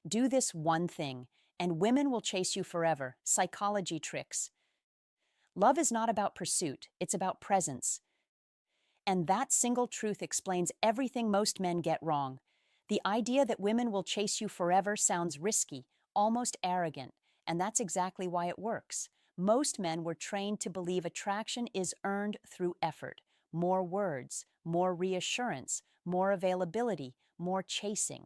Do this one thing, and women will chase you forever. Psychology tricks. Love is not about pursuit, it's about presence. And that single truth explains everything most men get wrong. The idea that women will chase you forever sounds risky, almost arrogant, and that's exactly why it works. Most men were trained to believe attraction is earned through effort. More words, more reassurance, more availability, more chasing.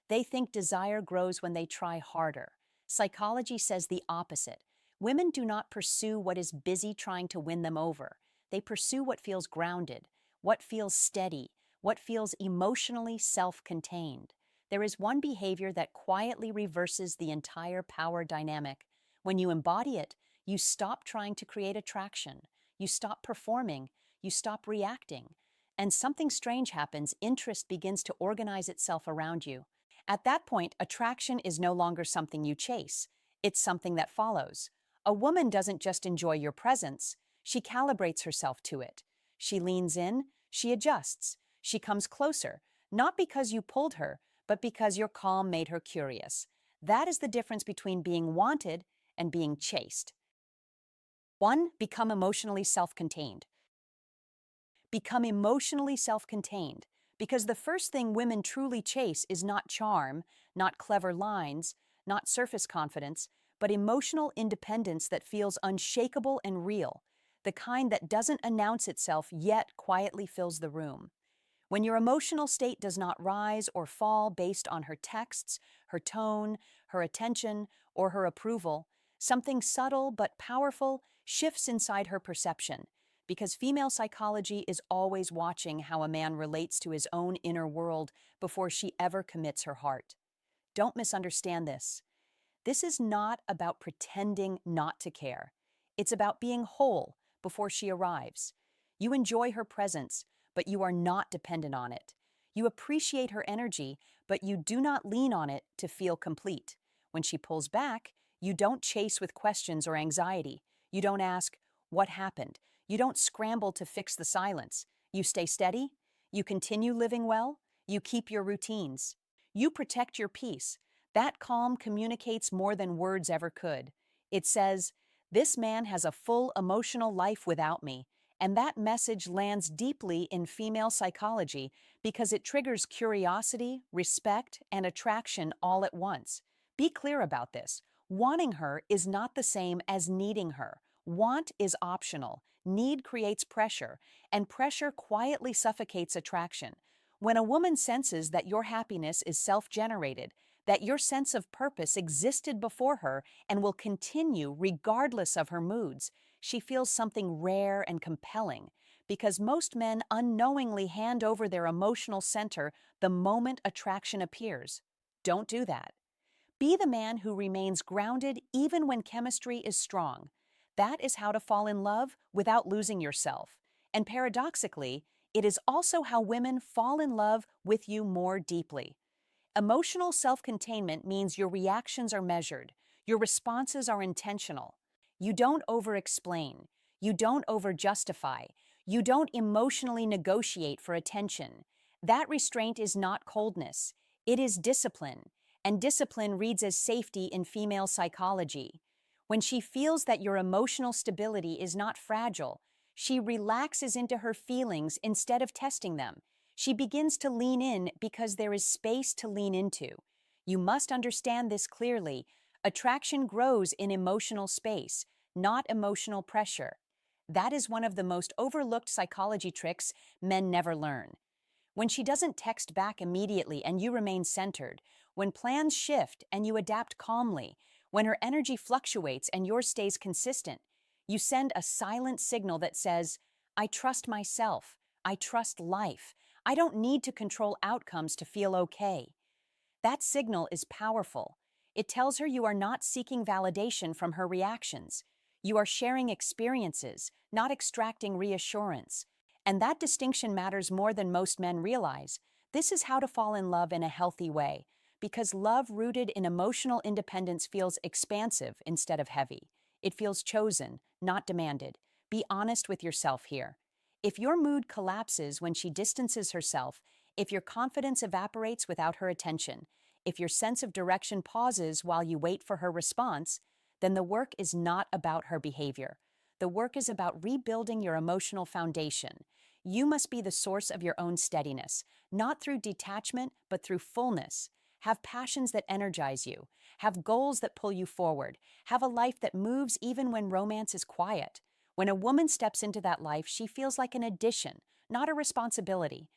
They think desire grows when they try harder. Psychology says the opposite. Women do not pursue what is busy trying to win them over. They pursue what feels grounded, what feels steady, what feels emotionally self-contained. There is one behavior that quietly reverses the entire power dynamic. When you embody it, you stop trying to create attraction. You stop performing. You stop reacting. And something strange happens. Interest begins to organize itself around you. At that point, attraction is no longer something you chase. It's something that follows. A woman doesn't just enjoy your presence. She calibrates herself to it. She leans in, she adjusts, she comes closer, not because you pulled her, but because your calm made her curious. That is the difference between being wanted and being chased. 1. Become emotionally self-contained. Become emotionally self-contained, because the first thing women truly chase is not charm, not clever lines, not surface confidence, but emotional independence that feels unshakable and real, the kind that doesn't announce itself yet quietly fills the room. When your emotional state does not rise or fall based on her texts, her tone, her attention, or her approval, something subtle but powerful shifts inside her perception, because female psychology is always watching how a man relates to his own inner world before she ever commits her heart. Don't misunderstand this. This is not about pretending not to care. It's about being whole before she arrives. You enjoy her presence, but you are not dependent on it. You appreciate her energy, but you do not lean on it to feel complete. When she pulls back, you don't chase with questions or anxiety. You don't ask, "What happened?" You don't scramble to fix the silence. You stay steady. You continue living well. You keep your routines. You protect your peace. That calm communicates more than words ever could. It says, "This man has a full emotional life without me." And that message lands deeply in female psychology because it triggers curiosity, respect, and attraction all at once. Be clear about this. Wanting her is not the same as needing her. Want is optional. Need creates pressure, and pressure quietly suffocates attraction. When a woman senses that your happiness is self-generated, that your sense of purpose existed before her and will continue regardless of her moods, she feels something rare and compelling, because most men unknowingly hand over their emotional center the moment attraction appears. Don't do that. Be the man who remains grounded even when chemistry is strong. That is how to fall in love without losing yourself. And paradoxically, it is also how women fall in love with you more deeply. Emotional self-containment means your reactions are measured, your responses are intentional. You don't over-explain, you don't over-justify, you don't emotionally negotiate for attention. That restraint is not coldness, it is discipline, and discipline reads as safety in female psychology. When she feels that your emotional stability is not fragile, she relaxes into her feelings instead of testing them. She begins to lean in because there is space to lean into. You must understand this clearly. Attraction grows in emotional space, not emotional pressure. That is one of the most overlooked psychology tricks men never learn. When she doesn't text back immediately and you remain centered, when plans shift and you adapt calmly, when her energy fluctuates and yours stays consistent, you send a silent signal that says, "I trust myself, I trust life, I don't need to control outcomes to feel okay." That signal is powerful. It tells her you are not seeking validation from her reactions. You are sharing experiences, not extracting reassurance. And that distinction matters more than most men realize. This is how to fall in love in a healthy way, because love rooted in emotional independence feels expansive instead of heavy. It feels chosen, not demanded. Be honest with yourself here. If your mood collapses when she distances herself, if your confidence evaporates without her attention, If your sense of direction pauses while you wait for her response, then the work is not about her behavior. The work is about rebuilding your emotional foundation. You must be the source of your own steadiness, not through detachment, but through fullness. Have passions that energize you. Have goals that pull you forward. Have a life that moves even when romance is quiet. When a woman steps into that life, she feels like an addition, not a responsibility.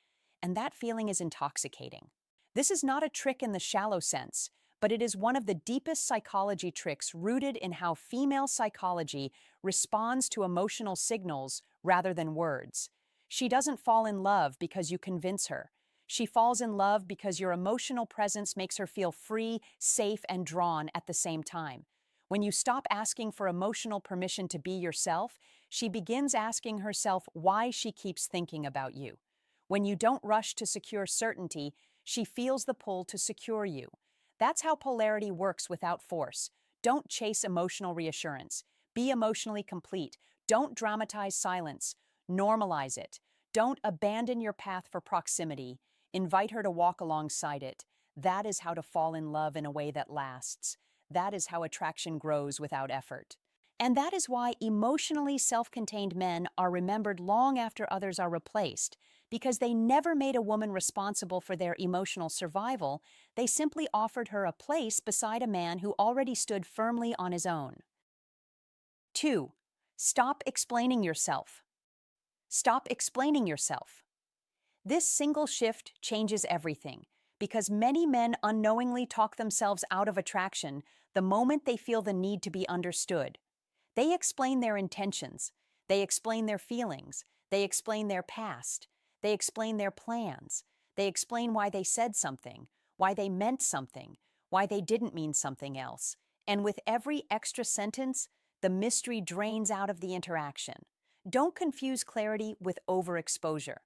And that feeling is intoxicating. This is not a trick in the shallow sense, but it is one of the deepest psychology tricks rooted in how female psychology responds to emotional signals rather than words. She doesn't fall in love because you convince her. She falls in love because your emotional presence makes her feel free, safe, and drawn at the same time. When you stop asking for emotional permission to be yourself, she begins asking herself why she keeps thinking about you. When you don't rush to secure certainty, she feels the pull to secure you. That's how polarity works without force. Don't chase emotional reassurance. Be emotionally complete. Don't dramatize silence. Normalize it. Don't abandon your path for proximity. Invite her to walk alongside it. That is how to fall in love in a way that lasts. That is how attraction grows without effort. And that is why emotionally self-contained men are remembered long after others are replaced, because they never made a woman responsible for their emotional survival. They simply offered her a place beside a man who already stood firmly on his own. 2. Stop explaining yourself. Stop explaining yourself. This single shift changes everything, because many men unknowingly talk themselves out of attraction the moment they feel the need to be understood. They explain their intentions, they explain their feelings, they explain their past, they explain their plans, they explain why they said something, why they meant something, why they didn't mean something else. And with every extra sentence, the mystery drains out of the interaction. Don't confuse clarity with overexposure.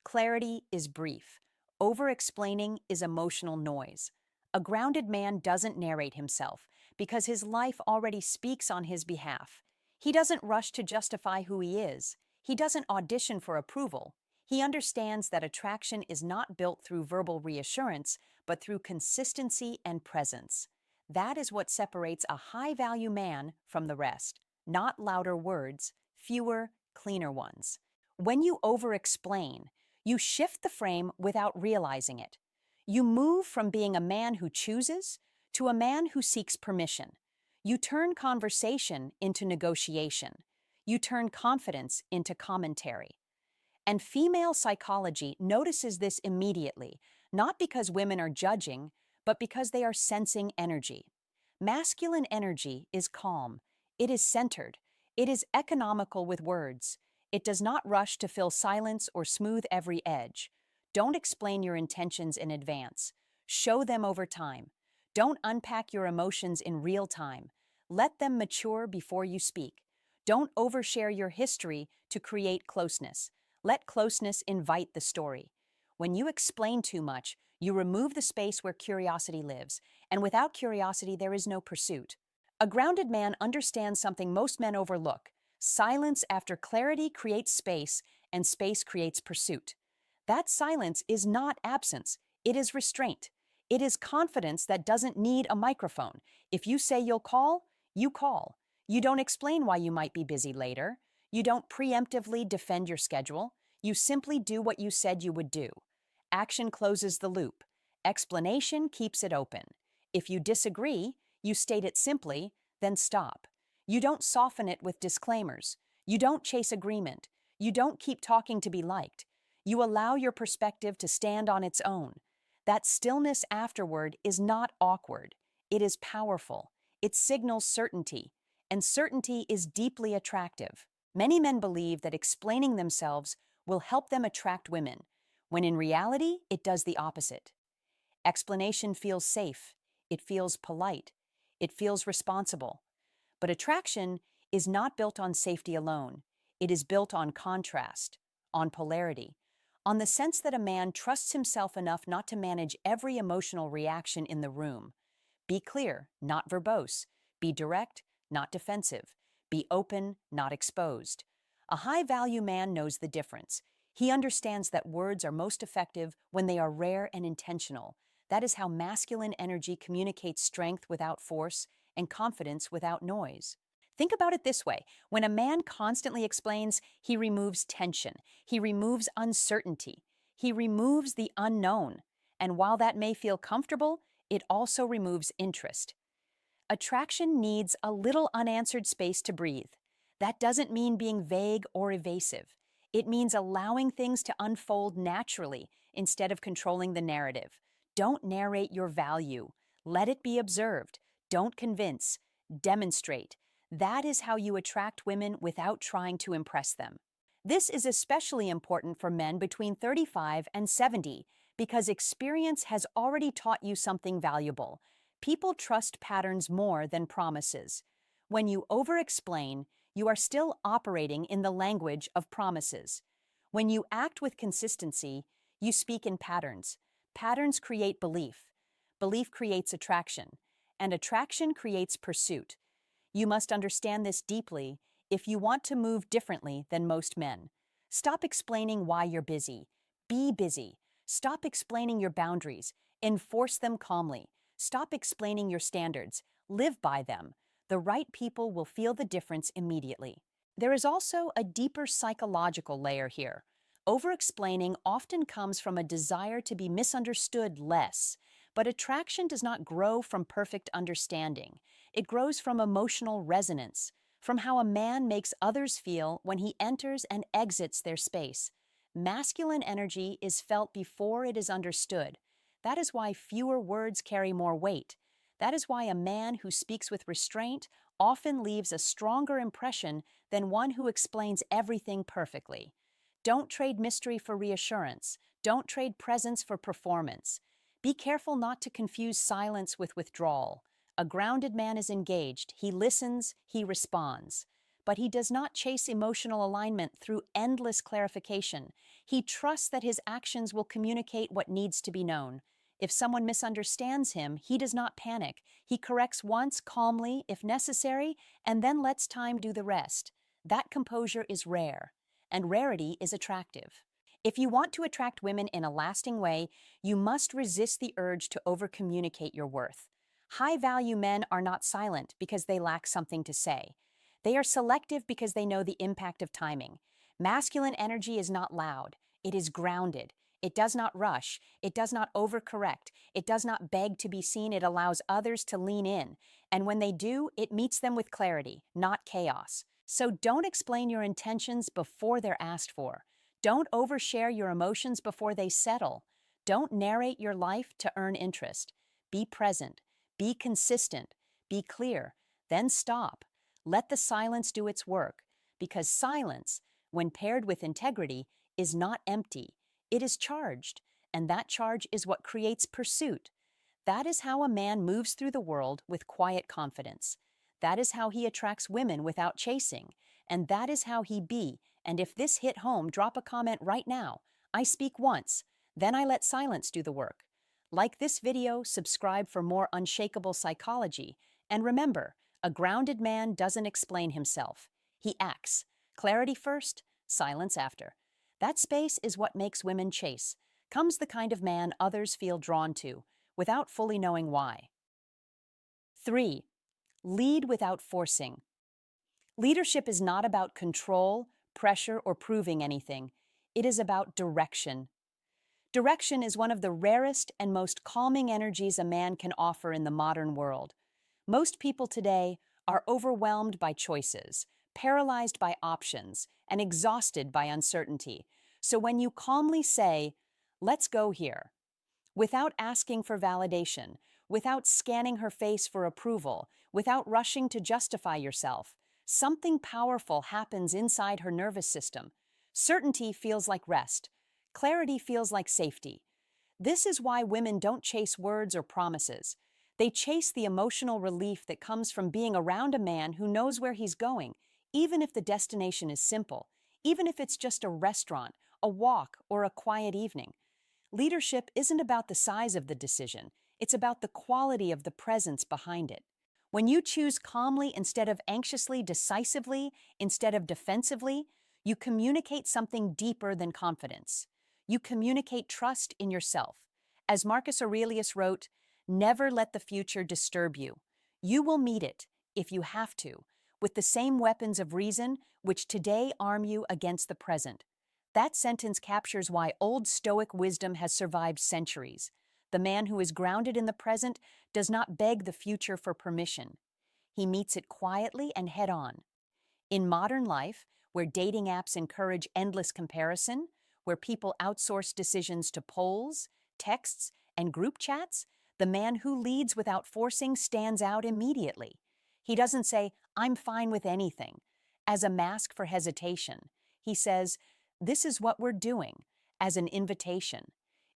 Clarity is brief. Over-explaining is emotional noise. A grounded man doesn't narrate himself because his life already speaks on his behalf. He doesn't rush to justify who he is. He doesn't audition for approval. He understands that attraction is not built through verbal reassurance, but through consistency and presence. That is what separates a high-value man from the rest. Not louder words, fewer, cleaner ones. When you over-explain, you shift the frame without realizing it. You move from being a man who chooses to a man who seeks permission. You turn conversation into negotiation. You turn confidence into commentary. And female psychology notices this immediately, not because women are judging, but because they are sensing energy. Masculine energy is calm. It is centered. It is economical with words. It does not rush to fill silence or smooth every edge. Don't explain your intentions in advance. Show them over time. Don't unpack your emotions in real time. Let them mature before you speak. Don't overshare your history to create closeness. Let closeness invite the story. When you explain too much, you remove the space where curiosity lives, and without curiosity, there is no pursuit. A grounded man understands something most men overlook. Silence after clarity creates space, and space creates pursuit. That silence is not absence, it is restraint. It is confidence that doesn't need a microphone. If you say you'll call, you call. You don't explain why you might be busy later. You don't preemptively defend your schedule. You simply do what you said you would do. Action closes the loop. Explanation keeps it open. If you disagree, you state it simply, then stop. You don't soften it with disclaimers. You don't chase agreement. You don't keep talking to be liked. You allow your perspective to stand on its own. That stillness afterward is not awkward. It is powerful. It signals certainty, and certainty is deeply attractive. Many men believe that explaining themselves will help them attract women, when in reality, it does the opposite. Explanation feels safe. It feels polite. It feels responsible. But attraction is not built on safety alone. It is built on contrast, on polarity, on the sense that a man trusts himself enough not to manage every emotional reaction in the room. Be clear, not verbose. Be direct, not defensive. Be open, not exposed. A high-value man knows the difference. He understands that words are most effective when they are rare and intentional. That is how masculine energy communicates strength without force and confidence without noise. Think about it this way. When a man constantly explains, he removes tension, he removes uncertainty, he removes the unknown. And while that may feel comfortable, it also removes interest. Attraction needs a little unanswered space to breathe. That doesn't mean being vague or evasive. It means allowing things to unfold naturally instead of controlling the narrative. Don't narrate your value. Let it be observed. Don't convince. Demonstrate. That is how you attract women without trying to impress them. This is especially important for men between 35 and 70 because experience has already taught you something valuable. People trust patterns more than promises. When you over-explain, you are still operating in the language of promises. When you act with consistency, you speak in patterns. Patterns create belief. Belief creates attraction. And attraction creates pursuit. You must understand this deeply if you want to move differently than most men. Stop explaining why you're busy. Be busy. Stop explaining your boundaries. Enforce them calmly. Stop explaining your standards. Live by them. The right people will feel the difference immediately. There is also a deeper psychological layer here. Over-explaining often comes from a desire to be misunderstood less, but attraction does not grow from perfect understanding. It grows from emotional resonance, from how a man makes others feel when he enters and exits their space. Masculine energy is felt before it is understood. That is why fewer words carry more weight. That is why a man who speaks with restraint often leaves a stronger impression than one who explains everything perfectly. Don't trade mystery for reassurance. Don't trade presence for performance. Be careful not to confuse silence with withdrawal. A grounded man is engaged. He listens, he responds. But he does not chase emotional alignment through endless clarification. He trusts that his actions will communicate what needs to be known. If someone misunderstands him, he does not panic. He corrects once calmly, if necessary, and then lets time do the rest. That composure is rare, and rarity is attractive. If you want to attract women in a lasting way, you must resist the urge to over-communicate your worth. High-value men are not silent because they lack something to say. They are selective because they know the impact of timing. Masculine energy is not loud. It is grounded. It does not rush. It does not overcorrect. It does not beg to be seen. It allows others to lean in. And when they do, it meets them with clarity, not chaos. So don't explain your intentions before they're asked for. Don't overshare your emotions before they settle. Don't narrate your life to earn interest. Be present. Be consistent. Be clear. Then stop. Let the silence do its work. Because silence, when paired with integrity, is not empty. It is charged, and that charge is what creates pursuit. That is how a man moves through the world with quiet confidence. That is how he attracts women without chasing. And that is how he be. And if this hit home, drop a comment right now. I speak once, then I let silence do the work. Like this video, subscribe for more unshakable psychology. And remember, a grounded man doesn't explain himself. He acts. Clarity first, silence after. That space is what makes women chase. Comes the kind of man others feel drawn to, without fully knowing why. 3. Lead without forcing. Leadership is not about control, pressure, or proving anything. It is about direction. Direction is one of the rarest and most calming energies a man can offer in the modern world. Most people today are overwhelmed by choices, paralyzed by options, and exhausted by uncertainty. So when you calmly say, "Let's go here," without asking for validation, without scanning her face for approval, without rushing to justify yourself, something powerful happens inside her nervous system. Certainty feels like rest. Clarity feels like safety. This is why women don't chase words or promises. They chase the emotional relief that comes from being around a man who knows where he's going, even if the destination is simple, even if it's just a restaurant, a walk, or a quiet evening. Leadership isn't about the size of the decision. It's about the quality of the presence behind it. When you choose calmly instead of anxiously, decisively instead of defensively, you communicate something deeper than confidence. You communicate trust in yourself. As Marcus Aurelius wrote, never let the future disturb you. You will meet it, if you have to, with the same weapons of reason which today arm you against the present. That sentence captures why old Stoic wisdom has survived centuries. The man who is grounded in the present does not beg the future for permission. He meets it quietly and head on. In modern life, where dating apps encourage endless comparison, where people outsource decisions to polls, texts, and group chats, the man who leads without forcing stands out immediately. He doesn't say, I'm fine with anything, as a mask for hesitation. He says, this is what we're doing, as an invitation.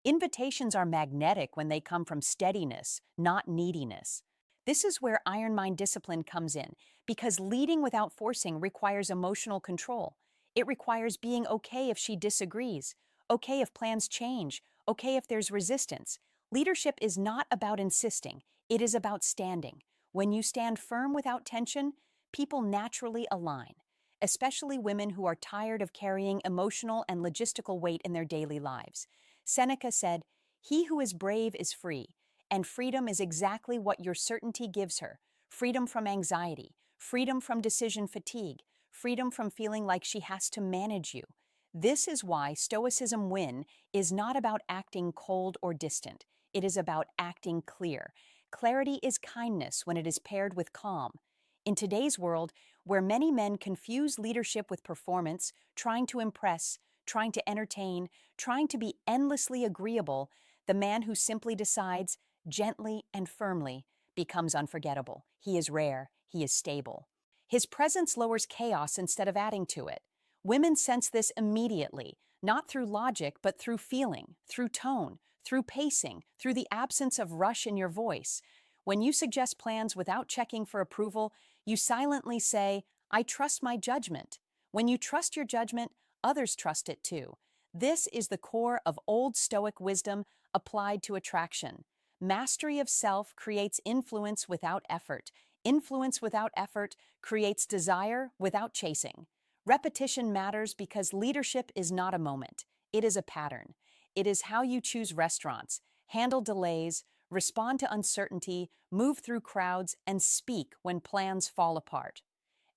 Invitations are magnetic when they come from steadiness, not neediness. This is where iron mind discipline comes in, because leading without forcing requires emotional control. It requires being okay if she disagrees, okay if plans change, okay if there's resistance. Leadership is not about insisting, it is about standing. When you stand firm without tension, people naturally align, especially women who are tired of carrying emotional and logistical weight in their daily lives. Seneca said, "He who is brave is free, and freedom is exactly what your certainty gives her. Freedom from anxiety, freedom from decision fatigue, freedom from feeling like she has to manage you." This is why Stoicism win is not about acting cold or distant. It is about acting clear. Clarity is kindness when it is paired with calm. In today's world, where many men confuse leadership with performance, trying to impress, trying to entertain, trying to be endlessly agreeable, the man who simply decides, gently and firmly, becomes unforgettable. He is rare. He is stable. His presence lowers chaos instead of adding to it. Women sense this immediately, not through logic, but through feeling, through tone, through pacing, through the absence of rush in your voice. When you suggest plans without checking for approval, you silently say, I trust my judgment. When you trust your judgment, others trust it too. This is the core of old Stoic wisdom applied to attraction. Mastery of self creates influence without effort. Influence without effort creates desire without chasing. Repetition matters because leadership is not a moment. It is a pattern. It is how you choose restaurants, handle delays, respond to uncertainty, move through crowds, and speak when plans fall apart.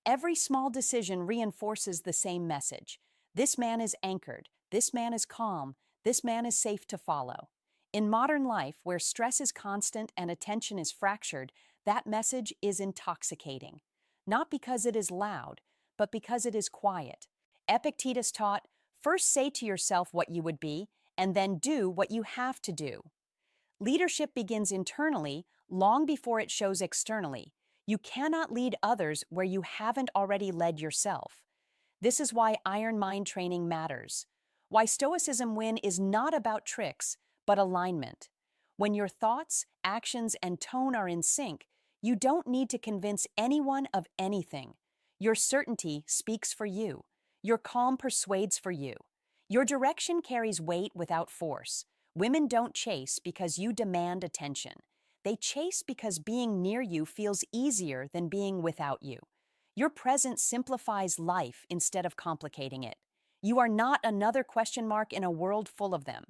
Every small decision reinforces the same message. This man is anchored. This man is calm. This man is safe to follow. In modern life, where stress is constant and attention is fractured, that message is intoxicating. Not because it is loud, but because it is quiet. Epictetus taught, first say to yourself what you would be, and then do what you have to do. Leadership begins internally long before it shows externally. You cannot lead others where you haven't already led yourself. This is why iron mind training matters. Why Stoicism win is not about tricks, but alignment. When your thoughts, actions, and tone are in sync, you don't need to convince anyone of anything. Your certainty speaks for you. Your calm persuades for you. Your direction carries weight without force. Women don't chase because you demand attention. They chase because being near you feels easier than being without you. Your presence simplifies life instead of complicating it. You are not another question mark in a world full of them.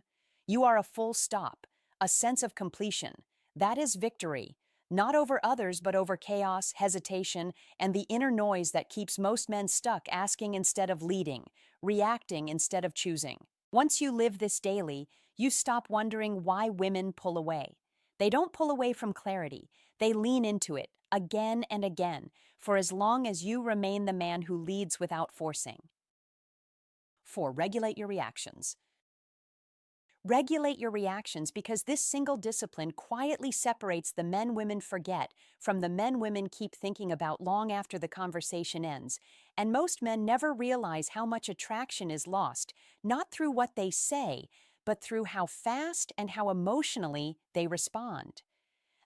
You are a full stop, a sense of completion. That is victory, not over others but over chaos, hesitation, and the inner noise that keeps most men stuck asking instead of leading, reacting instead of choosing. Once you live this daily, you stop wondering why women pull away. They don't pull away from clarity. They lean into it again and again, for as long as you remain the man who leads without forcing. 4. Regulate your reactions. Regulate your reactions because this single discipline quietly separates the men women forget from the men women keep thinking about long after the conversation ends. And most men never realize how much attraction is lost, not through what they say, but through how fast and how emotionally they respond.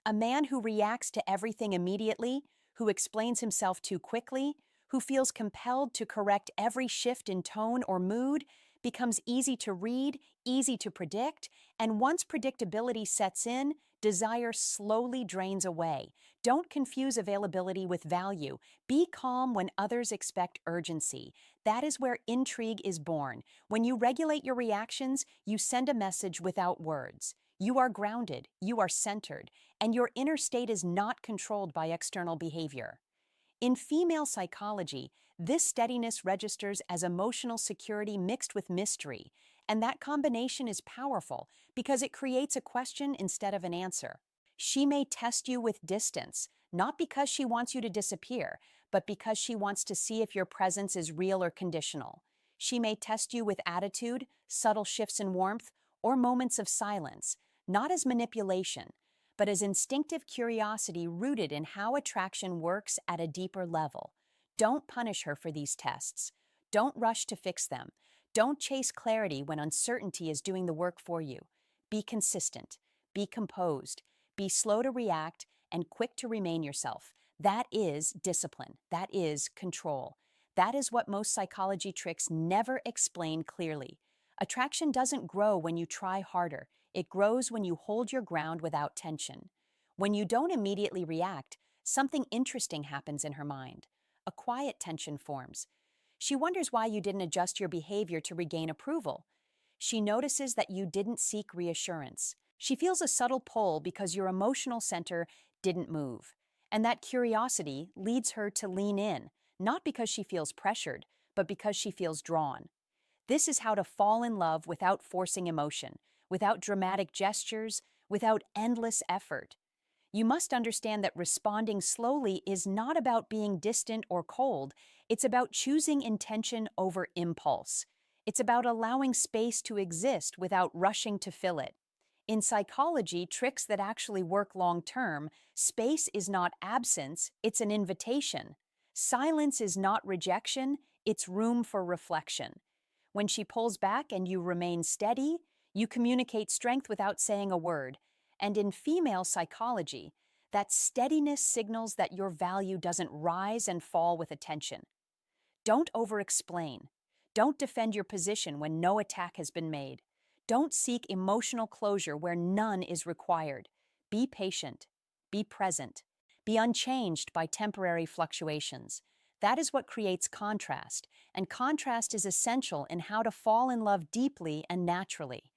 A man who reacts to everything immediately, who explains himself too quickly, who feels compelled to correct every shift in tone or mood, becomes easy to read, easy to predict, and once predictability sets in, desire slowly drains away. Don't confuse availability with value. Be calm when others expect urgency. That is where intrigue is born. When you regulate your reactions, you send a message without words. You are grounded, you are centered, and your inner state is not controlled by external behavior. In female psychology, this steadiness registers as emotional security mixed with mystery, and that combination is powerful because it creates a question instead of an answer. She may test you with distance, not because she wants you to disappear, but because she wants to see if your presence is real or conditional. She may test you with attitude, subtle shifts in warmth, or moments of silence, not as manipulation, but as instinctive curiosity rooted in how attraction works at a deeper level. Don't punish her for these tests. Don't rush to fix them. Don't chase clarity when uncertainty is doing the work for you. Be consistent. Be composed. Be slow to react and quick to remain yourself. That is discipline. That is control. That is what most psychology tricks never explain clearly. Attraction doesn't grow when you try harder. It grows when you hold your ground without tension. When you don't immediately react, something interesting happens in her mind. A quiet tension forms. She wonders why you didn't adjust your behavior to regain approval. She notices that you didn't seek reassurance. She feels a subtle pull because your emotional center didn't move. And that curiosity leads her to lean in, not because she feels pressured, but because she feels drawn. This is how to fall in love without forcing emotion, without dramatic gestures, without endless effort. You must understand that responding slowly is not about being distant or cold. It's about choosing intention over impulse. It's about allowing space to exist without rushing to fill it. In psychology, tricks that actually work long term, space is not absence, it's an invitation. Silence is not rejection, it's room for reflection. When she pulls back and you remain steady, you communicate strength without saying a word. And in female psychology, that steadiness signals that your value doesn't rise and fall with attention. Don't over-explain. Don't defend your position when no attack has been made. Don't seek emotional closure where none is required. Be patient. Be present. Be unchanged by temporary fluctuations. That is what creates contrast, and contrast is essential in how to fall in love deeply and naturally.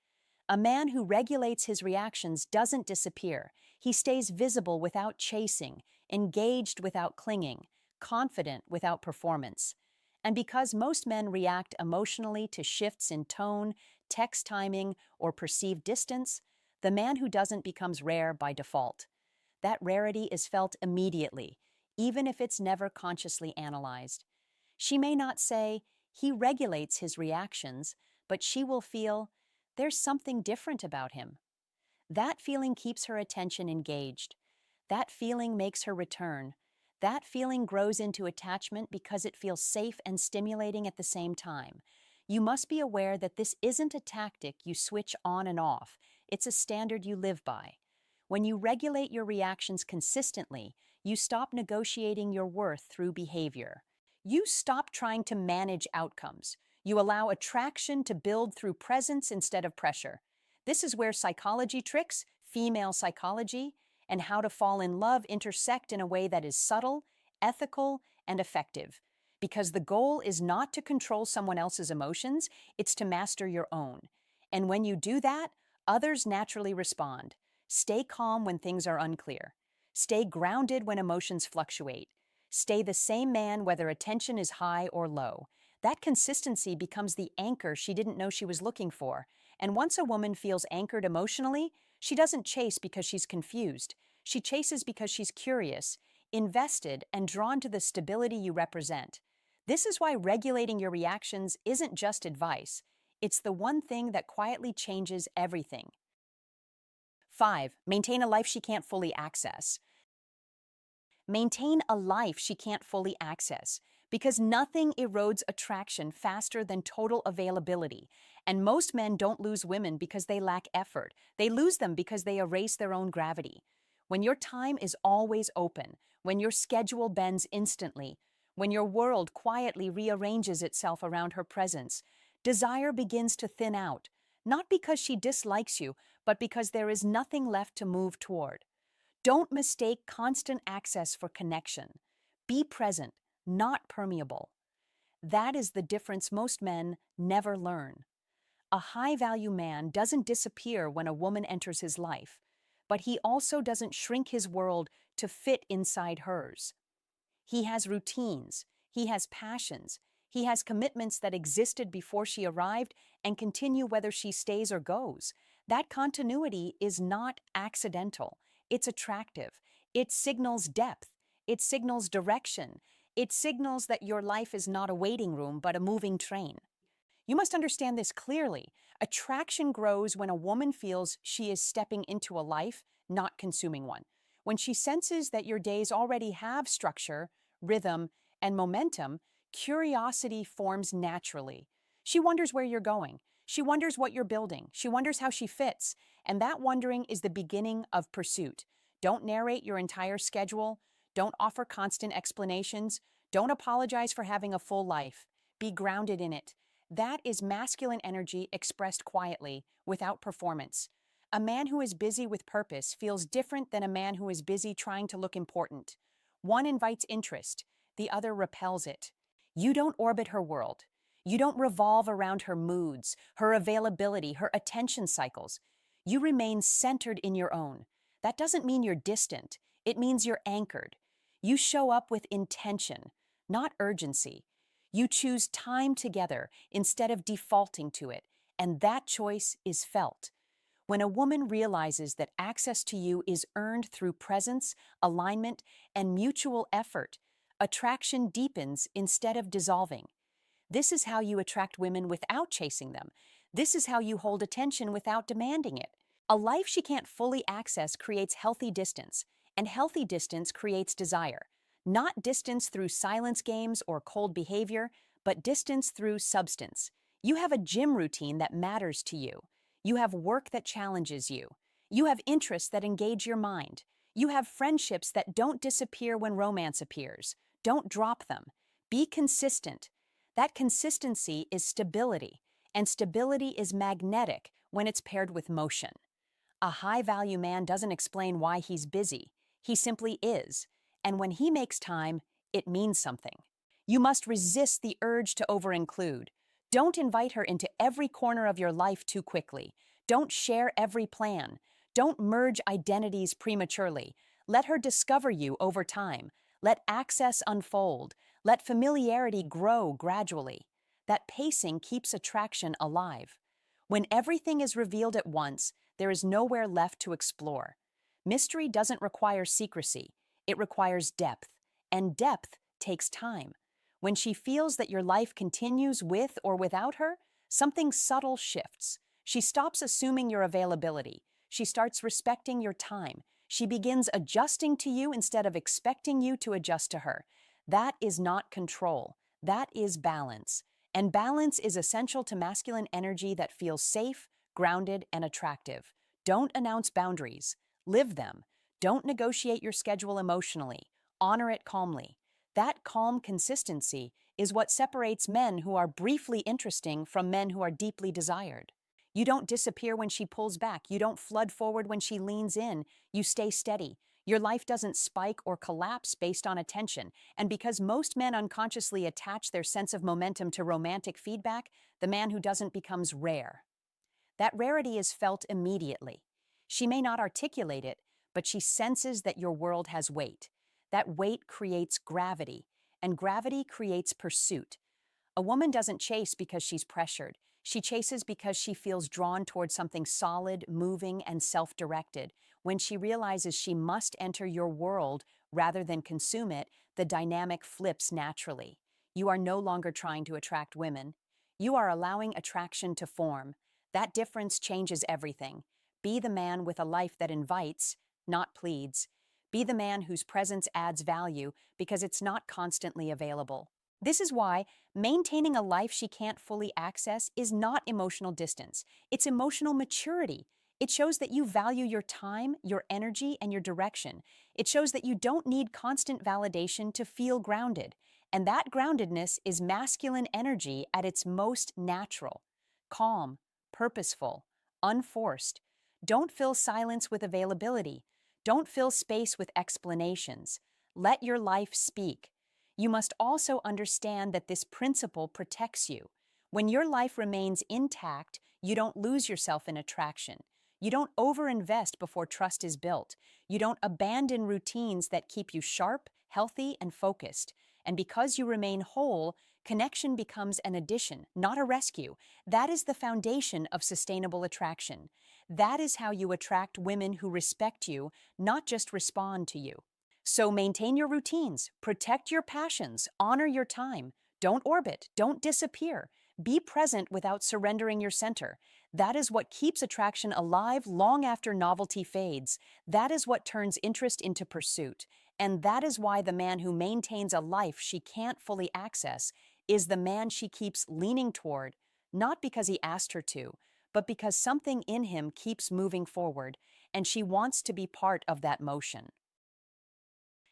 A man who regulates his reactions doesn't disappear. He stays visible without chasing, engaged without clinging, confident without performance. And because most men react emotionally to shifts in tone, text timing, or perceived distance, the man who doesn't becomes rare by default. That rarity is felt immediately, even if it's never consciously analyzed. She may not say, he regulates his reactions, but she will feel, there's something different about him. That feeling keeps her attention engaged. That feeling makes her return. That feeling grows into attachment because it feels safe and stimulating at the same time. You must be aware that this isn't a tactic you switch on and off. It's a standard you live by. When you regulate your reactions consistently, you stop negotiating your worth through behavior. You stop trying to manage outcomes. You allow attraction to build through presence instead of pressure. This is where psychology tricks, female psychology, and how to fall in love intersect in a way that is subtle, ethical, and effective. Because the goal is not to control someone else's emotions, it's to master your own. And when you do that, others naturally respond. Stay calm when things are unclear. Stay grounded when emotions fluctuate. Stay the same man whether attention is high or low. That consistency becomes the anchor she didn't know she was looking for. And once a woman feels anchored emotionally, she doesn't chase because she's confused. She chases because she's curious, invested, and drawn to the stability you represent. This is why regulating your reactions isn't just advice. It's the one thing that quietly changes everything. 5. Maintain a life she can't fully access. Maintain a life she can't fully access, because nothing erodes attraction faster than total availability. And most men don't lose women because they lack effort. They lose them because they erase their own gravity. When your time is always open, when your schedule bends instantly, when your world quietly rearranges itself around her presence, desire begins to thin out, not because she dislikes you, but because there is nothing left to move toward. Don't mistake constant access for connection. Be present, not permeable. That is the difference most men never learn. A high-value man doesn't disappear when a woman enters his life, but he also doesn't shrink his world to fit inside hers. He has routines, he has passions, he has commitments that existed before she arrived and continue whether she stays or goes. That continuity is not accidental, it's attractive. It signals depth, it signals direction, it signals that your life is not a waiting room but a moving train. You must understand this clearly. Attraction grows when a woman feels she is stepping into a life, not consuming one. When she senses that your days already have structure, rhythm, and momentum, curiosity forms naturally. She wonders where you're going. She wonders what you're building. She wonders how she fits. And that wondering is the beginning of pursuit. Don't narrate your entire schedule. Don't offer constant explanations. Don't apologize for having a full life. Be grounded in it. That is masculine energy expressed quietly, without performance. A man who is busy with purpose feels different than a man who is busy trying to look important. One invites interest, the other repels it. You don't orbit her world. You don't revolve around her moods, her availability, her attention cycles. You remain centered in your own. That doesn't mean you're distant. It means you're anchored. You show up with intention, not urgency. You choose time together instead of defaulting to it, and that choice is felt. When a woman realizes that access to you is earned through presence, alignment, and mutual effort, attraction deepens instead of dissolving. This is how you attract women without chasing them. This is how you hold attention without demanding it. A life she can't fully access creates healthy distance, and healthy distance creates desire. Not distance through silence games or cold behavior, but distance through substance. You have a gym routine that matters to you. You have work that challenges you. You have interests that engage your mind. You have friendships that don't disappear when romance appears. Don't drop them. Be consistent. That consistency is stability, and stability is magnetic when it's paired with motion. A high-value man doesn't explain why he's busy. He simply is. And when he makes time, it means something. You must resist the urge to over-include. Don't invite her into every corner of your life too quickly. Don't share every plan. Don't merge identities prematurely. Let her discover you over time. Let access unfold. Let familiarity grow gradually. That pacing keeps attraction alive. When everything is revealed at once, there is nowhere left to explore. Mystery doesn't require secrecy. It requires depth, and depth takes time. When she feels that your life continues with or without her, something subtle shifts. She stops assuming your availability. She starts respecting your time. She begins adjusting to you instead of expecting you to adjust to her. That is not control. That is balance. And balance is essential to masculine energy that feels safe, grounded, and attractive. Don't announce boundaries. Live them. Don't negotiate your schedule emotionally. Honor it calmly. That calm consistency is what separates men who are briefly interesting from men who are deeply desired. You don't disappear when she pulls back. You don't flood forward when she leans in. You stay steady. Your life doesn't spike or collapse based on attention. And because most men unconsciously attach their sense of momentum to romantic feedback, the man who doesn't becomes rare. That rarity is felt immediately. She may not articulate it, but she senses that your world has weight. That weight creates gravity, and gravity creates pursuit. A woman doesn't chase because she's pressured. She chases because she feels drawn toward something solid, moving, and self-directed. When she realizes she must enter your world rather than consume it, the dynamic flips naturally. You are no longer trying to attract women. You are allowing attraction to form. That difference changes everything. Be the man with a life that invites, not pleads. Be the man whose presence adds value because it's not constantly available. This is why maintaining a life she can't fully access is not emotional distance. It's emotional maturity. It shows that you value your time, your energy, and your direction. It shows that you don't need constant validation to feel grounded. And that groundedness is masculine energy at its most natural. Calm, purposeful, unforced. Don't fill silence with availability. Don't fill space with explanations. Let your life speak. You must also understand that this principle protects you. When your life remains intact, you don't lose yourself in attraction. You don't overinvest before trust is built. You don't abandon routines that keep you sharp, healthy, and focused. And because you remain whole, connection becomes an addition, not a rescue. That is the foundation of sustainable attraction. That is how you attract women who respect you, not just respond to you. So maintain your routines, protect your passions, honor your time. Don't orbit, don't disappear. Be present without surrendering your center. That is what keeps attraction alive long after novelty fades. That is what turns interest into pursuit. And that is why the man who maintains a life she can't fully access is the man she keeps leaning toward, not because he asked her to, but because something in him keeps moving forward, and she wants to be part of that motion.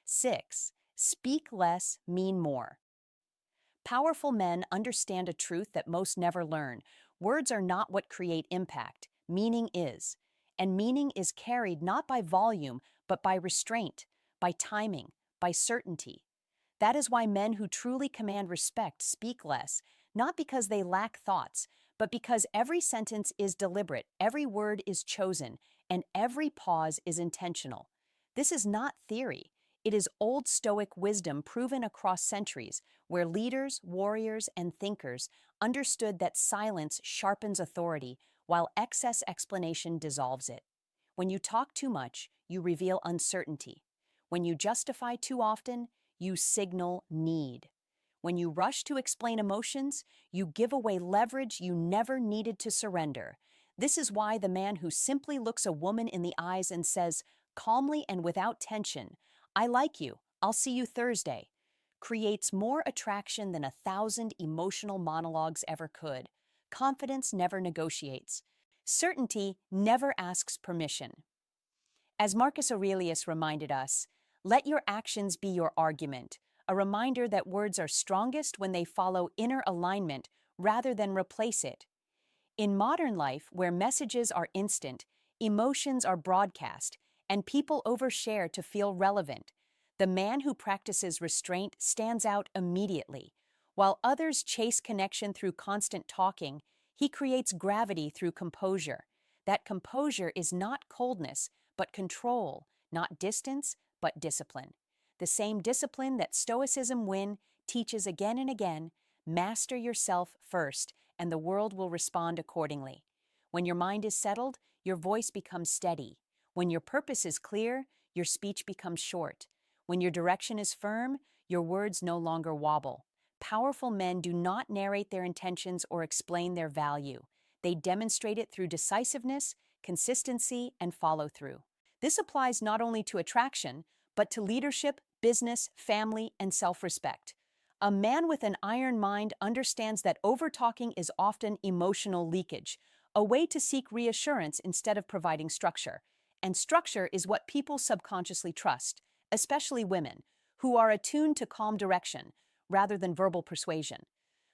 6. Speak less, mean more. Powerful men understand a truth that most never learn. Words are not what create impact. Meaning is. And meaning is carried not by volume, but by restraint, by timing, by certainty. That is why men who truly command respect speak less, not because they lack thoughts, but because every sentence is deliberate, every word is chosen, and every pause is intentional. This is not theory. It is Old Stoic wisdom proven across centuries, where leaders, warriors, and thinkers understood that silence sharpens authority, while excess explanation dissolves it. When you talk too much, you reveal uncertainty. When you justify too often, you signal need. When you rush to explain emotions, you give away leverage you never needed to surrender. This is why the man who simply looks a woman in the eyes and says, calmly and without tension, "I like you, I'll see you Thursday," creates more attraction than 1,000 emotional monologues ever could. Confidence never negotiates. Certainty never asks permission. As Marcus Aurelius reminded us, let your actions be your argument, a reminder that words are strongest when they follow inner alignment rather than replace it. In modern life, where messages are instant, emotions are broadcast, and people overshare to feel relevant, the man who practices restraint stands out immediately. While others chase connection through constant talking, he creates gravity through composure. That composure is not coldness, but control, not distance, but discipline. The same discipline that Stoicism teaches again and again: master yourself first, and the world will respond accordingly. When your mind is settled, your voice becomes steady. When your purpose is clear, your speech becomes short. When your direction is firm, your words no longer wobble. Powerful men do not narrate their intentions or explain their value. They demonstrate it through decisiveness, consistency, and follow-through. This applies not only to attraction, but to leadership, business, family, and self-respect. A man with an iron mind understands that over-talking is often emotional leakage, a way to seek reassurance instead of providing structure. And structure is what people subconsciously trust, especially women, who are attuned to calm direction rather than verbal persuasion.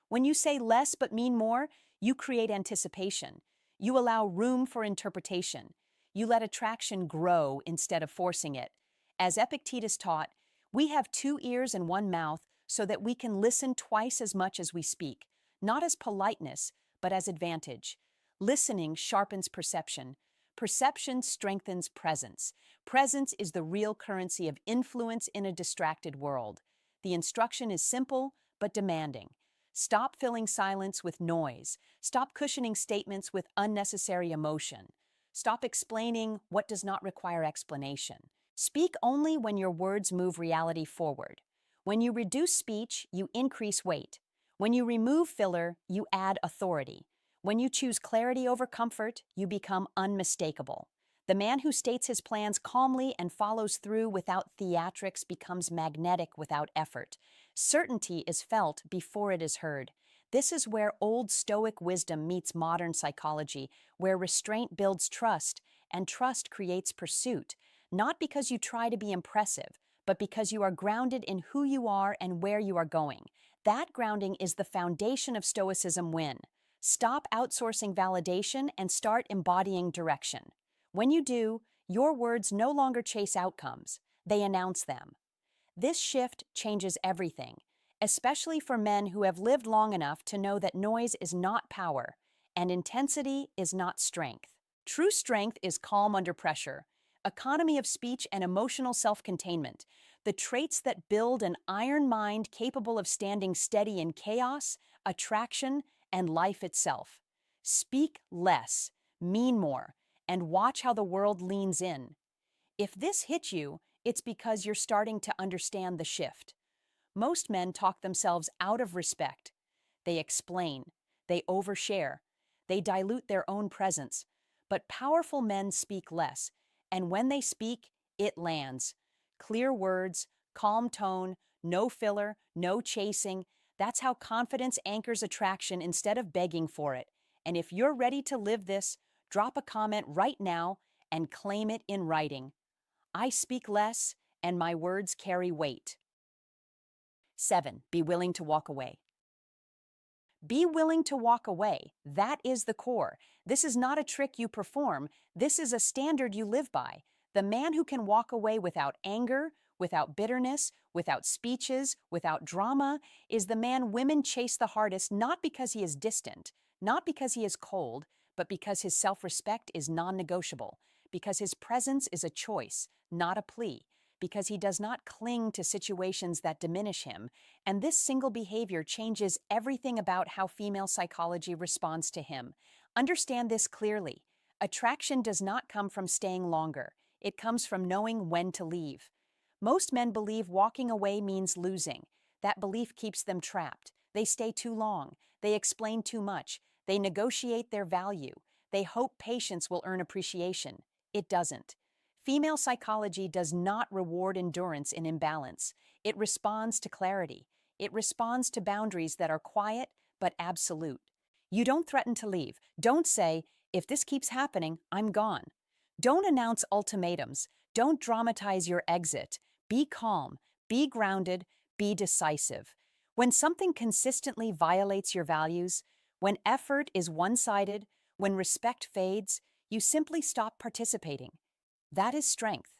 When you say less but mean more, you create anticipation. You allow room for interpretation. You let attraction grow instead of forcing it. As Epictetus taught, we have 2 ears and 1 mouth so that we can listen twice as much as we speak, not as politeness, but as advantage. Listening sharpens perception. Perception strengthens presence. Presence is the real currency of influence in a distracted world. The instruction is simple, but demanding. Stop filling silence with noise. Stop cushioning statements with unnecessary emotion. Stop explaining what does not require explanation. Speak only when your words move reality forward. When you reduce speech, you increase weight. When you remove filler, you add authority. When you choose clarity over comfort, you become unmistakable. The man who states his plans calmly and follows through without theatrics becomes magnetic without effort. Certainty is felt before it is heard. This is where old Stoic wisdom meets modern psychology, where restraint builds trust, and trust creates pursuit, not because you try to be impressive, but because you are grounded in who you are and where you are going. That grounding is the foundation of Stoicism win. Stop outsourcing validation and start embodying direction. When you do, your words no longer chase outcomes, they announce them. This shift changes everything. especially for men who have lived long enough to know that noise is not power and intensity is not strength. True strength is calm under pressure, economy of speech, and emotional self-containment, the traits that build an iron mind capable of standing steady in chaos, attraction, and life itself. Speak less, mean more, and watch how the world leans in. If this hits you, it's because you're starting to understand the shift. Most men talk themselves out of respect. They explain, they overshare, they dilute their own presence. But powerful men speak less, and when they speak, it lands. Clear words, calm tone, no filler, no chasing. That's how confidence anchors attraction instead of begging for it. And if you're ready to live this, drop a comment right now and claim it in writing. I speak less, and my words carry weight. 7. Be willing to walk away. Be willing to walk away. That is the core. This is not a trick you perform. This is a standard you live by. The man who can walk away without anger, without bitterness, without speeches, without drama, is the man women chase the hardest, not because he is distant, not because he is cold, but because his self-respect is non-negotiable, because his presence is a choice, not a plea, because he does not cling to situations that diminish him, and this single behavior changes everything about how female psychology responds to him. Understand this clearly. Attraction does not come from staying longer. It comes from knowing when to leave. Most men believe walking away means losing. That belief keeps them trapped. They stay too long. They explain too much. They negotiate their value. They hope patience will earn appreciation. It doesn't. Female psychology does not reward endurance in imbalance. It responds to clarity. It responds to boundaries that are quiet but absolute. You don't threaten to leave. Don't say, if this keeps happening, I'm gone. Don't announce ultimatums. Don't dramatize your exit. Be calm, be grounded, be decisive. When something consistently violates your values, when effort is one-sided, when respect fades, you simply stop participating. That is strength.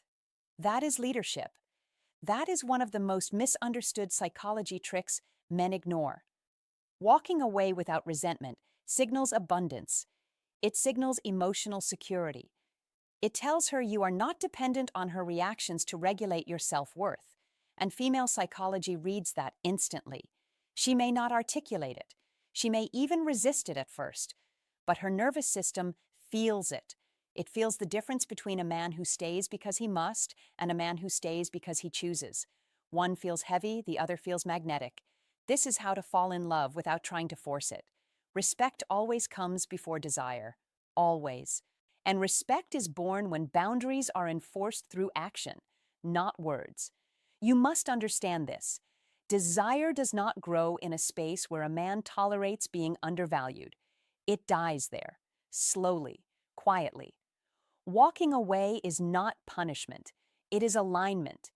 That is leadership. That is one of the most misunderstood psychology tricks men ignore. Walking away without resentment signals abundance. It signals emotional security. It tells her you are not dependent on her reactions to regulate your self-worth. And female psychology reads that instantly. She may not articulate it. She may even resist it at first. But her nervous system feels it. It feels the difference between a man who stays because he must and a man who stays because he chooses. One feels heavy, the other feels magnetic. This is how to fall in love without trying to force it. Respect always comes before desire. Always. And respect is born when boundaries are enforced through action, not words. You must understand this. Desire does not grow in a space where a man tolerates being undervalued. It dies there, slowly, quietly. Walking away is not punishment. It is alignment.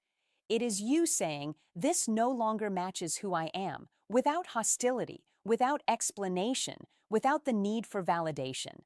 It is you saying, this no longer matches who I am, without hostility, without explanation, without the need for validation.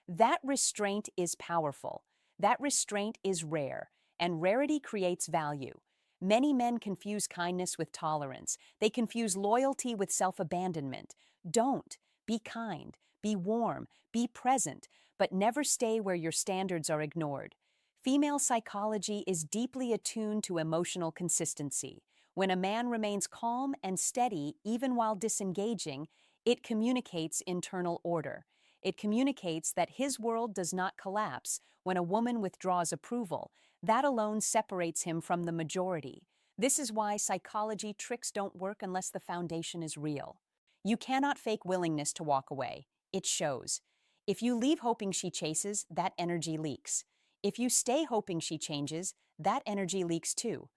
That restraint is powerful. That restraint is rare, and rarity creates value. Many men confuse kindness with tolerance. They confuse loyalty with self-abandonment. Don't. Be kind. Be warm. Be present. But never stay where your standards are ignored. Female psychology is deeply attuned to emotional consistency. When a man remains calm and steady even while disengaging, it communicates internal order. It communicates that his world does not collapse when a woman withdraws approval. That alone separates him from the majority. This is why psychology tricks don't work unless the foundation is real. You cannot fake willingness to walk away. It shows. If you leave hoping she chases, that energy leaks. If you stay hoping she changes, that energy leaks too.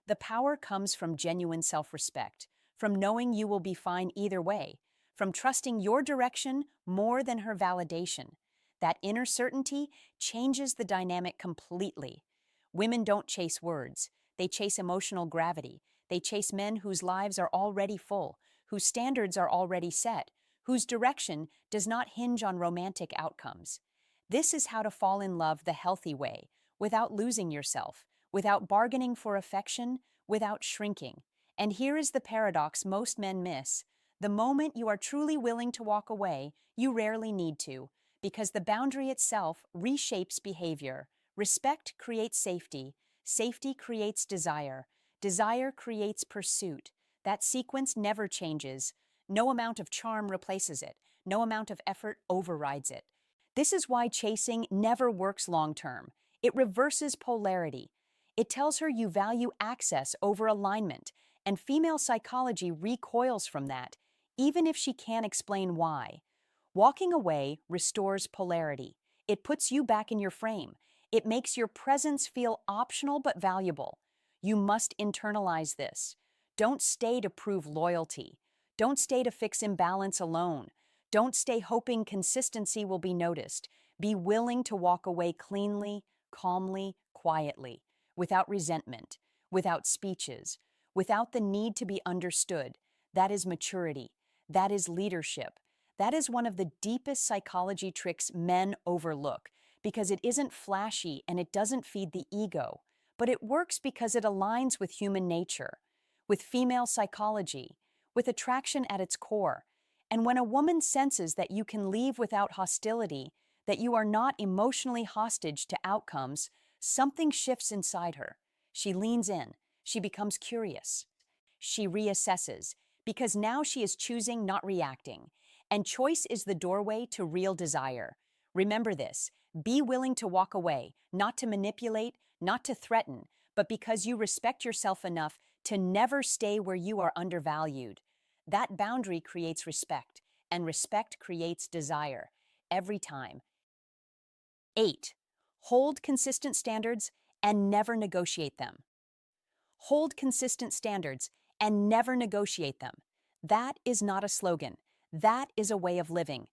The power comes from genuine self-respect, from knowing you will be fine either way, from trusting your direction more than her validation. That inner certainty changes the dynamic completely. Women don't chase words. They chase emotional gravity. They chase men whose lives are already full, whose standards are already set, whose direction does not hinge on romantic outcomes. This is how to fall in love the healthy way, without losing yourself, without bargaining for affection, without shrinking. And here is the paradox most men miss. The moment you are truly willing to walk away, you rarely need to, because the boundary itself reshapes behavior. Respect creates safety. Safety creates desire. Desire creates pursuit. That sequence never changes. No amount of charm replaces it. No amount of effort overrides it. This is why chasing never works long term. It reverses polarity. It tells her you value access over alignment, and female psychology recoils from that, even if she can't explain why. Walking away restores polarity. It puts you back in your frame. It makes your presence feel optional but valuable. You must internalize this. Don't stay to prove loyalty. Don't stay to fix imbalance alone. Don't stay hoping consistency will be noticed. Be willing to walk away cleanly, calmly, quietly, without resentment, without speeches, without the need to be understood. That is maturity. That is leadership. That is one of the deepest psychology tricks men overlook, because it isn't flashy and it doesn't feed the ego, but it works because it aligns with human nature, with female psychology, with attraction at its core. And when a woman senses that you can leave without hostility, that you are not emotionally hostage to outcomes, something shifts inside her. She leans in. She becomes curious. She reassesses, because now she is choosing, not reacting. And choice is the doorway to real desire. Remember this. Be willing to walk away, not to manipulate, not to threaten, but because you respect yourself enough to never stay where you are undervalued. That boundary creates respect, and respect creates desire, every time. 8. Hold consistent standards and never negotiate them. Hold consistent standards and never negotiate them. That is not a slogan. That is a way of living.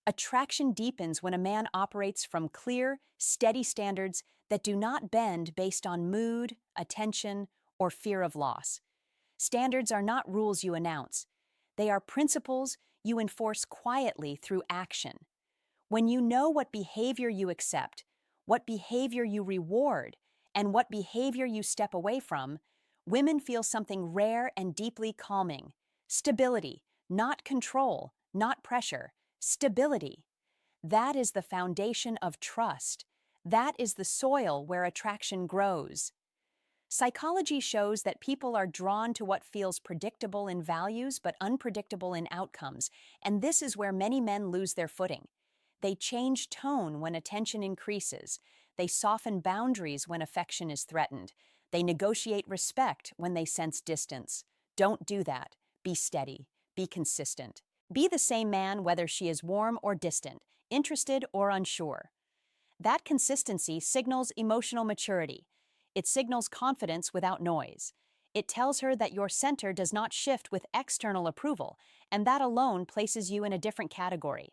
Attraction deepens when a man operates from clear, steady standards that do not bend based on mood, attention, or fear of loss. Standards are not rules you announce. They are principles you enforce quietly through action. When you know what behavior you accept, what behavior you reward, and what behavior you step away from, women feel something rare and deeply calming. Stability, not control, not pressure. Stability. That is the foundation of trust. That is the soil where attraction grows. Psychology shows that people are drawn to what feels predictable in values but unpredictable in outcomes, and this is where many men lose their footing. They change tone when attention increases. They soften boundaries when affection is threatened. They negotiate respect when they sense distance. Don't do that. Be steady. Be consistent. Be the same man whether she is warm or distant, interested or unsure. That consistency signals emotional maturity. It signals confidence without noise. It tells her that your center does not shift with external approval, and that alone places you in a different category.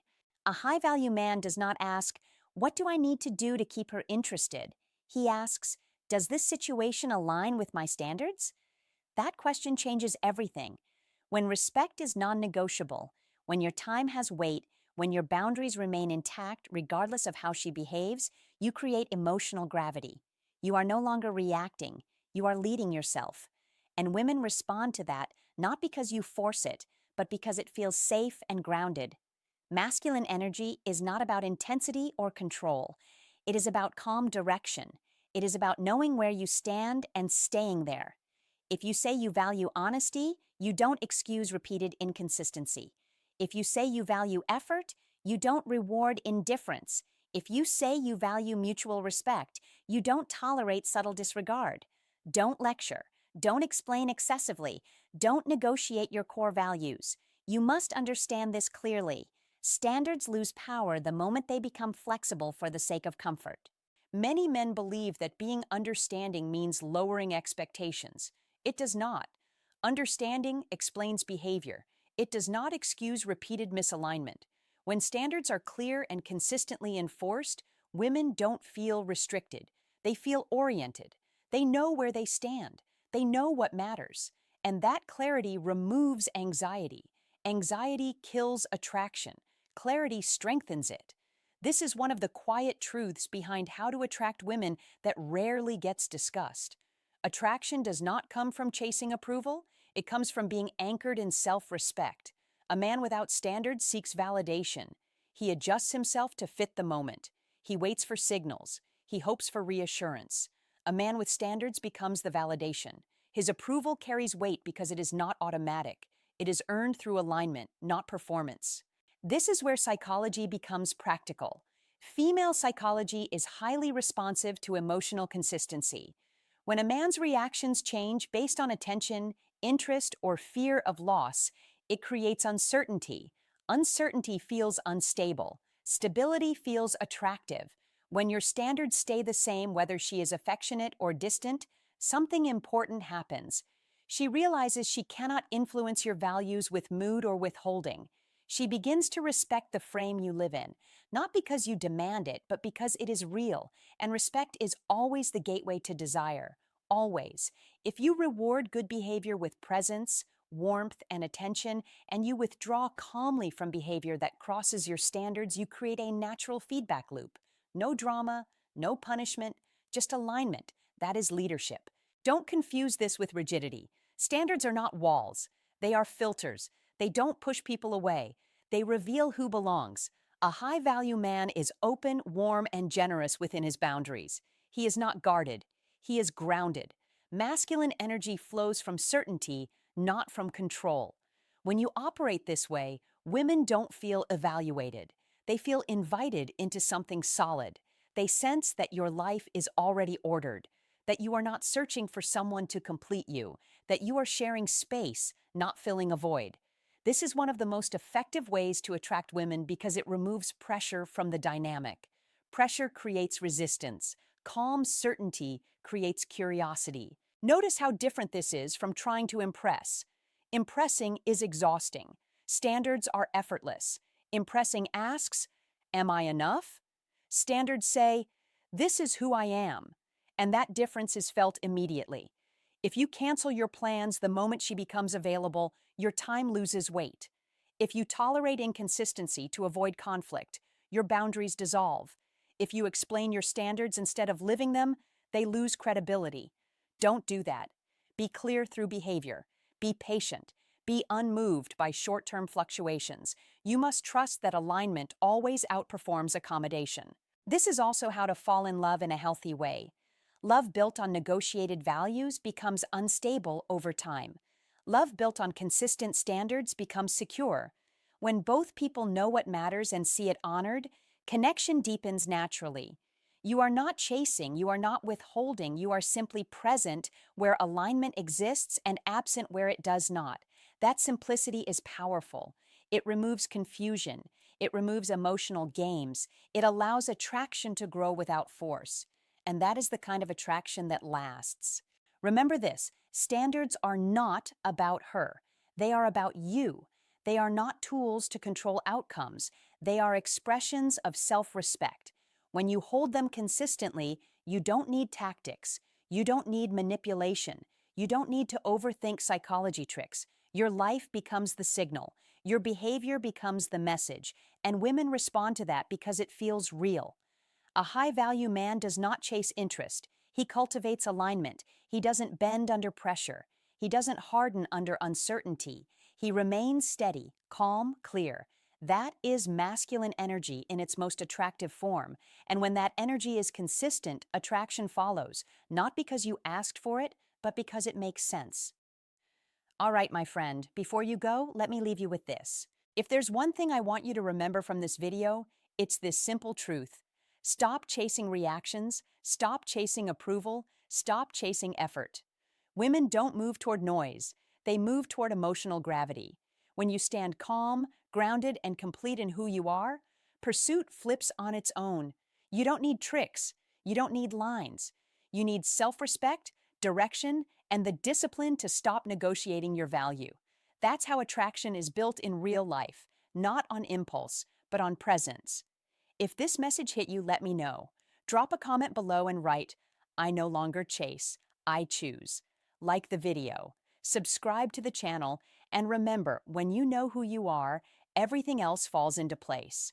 A high-value man does not ask, "What do I need to do to keep her interested?" He asks, "Does this situation align with my standards?" That question changes everything. When respect is non-negotiable, when your time has weight, when your boundaries remain intact regardless of how she behaves, you create emotional gravity. You are no longer reacting, you are leading yourself. And women respond to that not because you force it, but because it feels safe and grounded. Masculine energy is not about intensity or control. It is about calm direction. It is about knowing where you stand and staying there. If you say you value honesty, you don't excuse repeated inconsistency. If you say you value effort, you don't reward indifference. If you say you value mutual respect, you don't tolerate subtle disregard. Don't lecture. Don't explain excessively. Don't negotiate your core values. You must understand this clearly. Standards lose power the moment they become flexible for the sake of comfort. Many men believe that being understanding means lowering expectations. It does not. Understanding explains behavior. It does not excuse repeated misalignment. When standards are clear and consistently enforced, women don't feel restricted. They feel oriented. They know where they stand. They know what matters. And that clarity removes anxiety. Anxiety kills attraction. Clarity strengthens it. This is one of the quiet truths behind how to attract women that rarely gets discussed. Attraction does not come from chasing approval. It comes from being anchored in self-respect. A man without standards seeks validation. He adjusts himself to fit the moment. He waits for signals. He hopes for reassurance. A man with standards becomes the validation. His approval carries weight because it is not automatic. It is earned through alignment, not performance. This is where psychology becomes practical. Female psychology is highly responsive to emotional consistency. When a man's reactions change based on attention, interest, or fear of loss, it creates uncertainty. Uncertainty feels unstable. Stability feels attractive. When your standards stay the same, whether she is affectionate or distant, something important happens. She realizes she cannot influence your values with mood or withholding. She begins to respect the frame you live in, not because you demand it, but because it is real, and respect is always the gateway to desire. Always. If you reward good behavior with presence, warmth, and attention, and you withdraw calmly from behavior that crosses your standards, you create a natural feedback loop. No drama, no punishment, just alignment. That is leadership. Don't confuse this with rigidity. Standards are not walls. They are filters. They don't push people away. They reveal who belongs. A high-value man is open, warm, and generous within his boundaries. He is not guarded. He is grounded. Masculine energy flows from certainty, not from control. When you operate this way, women don't feel evaluated. They feel invited into something solid. They sense that your life is already ordered, that you are not searching for someone to complete you, that you are sharing space, not filling a void. This is one of the most effective ways to attract women because it removes pressure from the dynamic. Pressure creates resistance. Calm certainty creates curiosity. Notice how different this is from trying to impress. Impressing is exhausting. Standards are effortless. Impressing asks, "Am I enough?" Standards say, "This is who I am." And that difference is felt immediately. If you cancel your plans the moment she becomes available, your time loses weight. If you tolerate inconsistency to avoid conflict, your boundaries dissolve. If you explain your standards instead of living them, they lose credibility. Don't do that. Be clear through behavior. Be patient. Be unmoved by short-term fluctuations. You must trust that alignment always outperforms accommodation. This is also how to fall in love in a healthy way. Love built on negotiated values becomes unstable over time. Love built on consistent standards becomes secure. When both people know what matters and see it honored, connection deepens naturally. You are not chasing, you are not withholding, you are simply present where alignment exists and absent where it does not. That simplicity is powerful. It removes confusion. It removes emotional games. It allows attraction to grow without force. And that is the kind of attraction that lasts. Remember this, standards are not about her. They are about you. They are not tools to control outcomes. They are expressions of self-respect. When you hold them consistently, you don't need tactics. You don't need manipulation. You don't need to overthink psychology tricks. Your life becomes the signal. Your behavior becomes the message. And women respond to that because it feels real. A high-value man does not chase interest. He cultivates alignment. He doesn't bend under pressure. He doesn't harden under uncertainty. He remains steady, calm, clear. That is masculine energy in its most attractive form. And when that energy is consistent, attraction follows, not because you asked for it, but because it makes sense. All right, my friend, before you go, let me leave you with this. If there's one thing I want you to remember from this video, it's this simple truth. Stop chasing reactions, stop chasing approval, stop chasing effort. Women don't move toward noise, they move toward emotional gravity. When you stand calm, grounded, and complete in who you are, pursuit flips on its own. You don't need tricks, you don't need lines. You need self-respect, direction, and the discipline to stop negotiating your value. That's how attraction is built in real life, not on impulse, but on presence. If this message hit you, let me know. Drop a comment below and write, "I no longer chase, I choose." Like the video, subscribe to the channel, and remember, when you know who you are, everything else falls into place.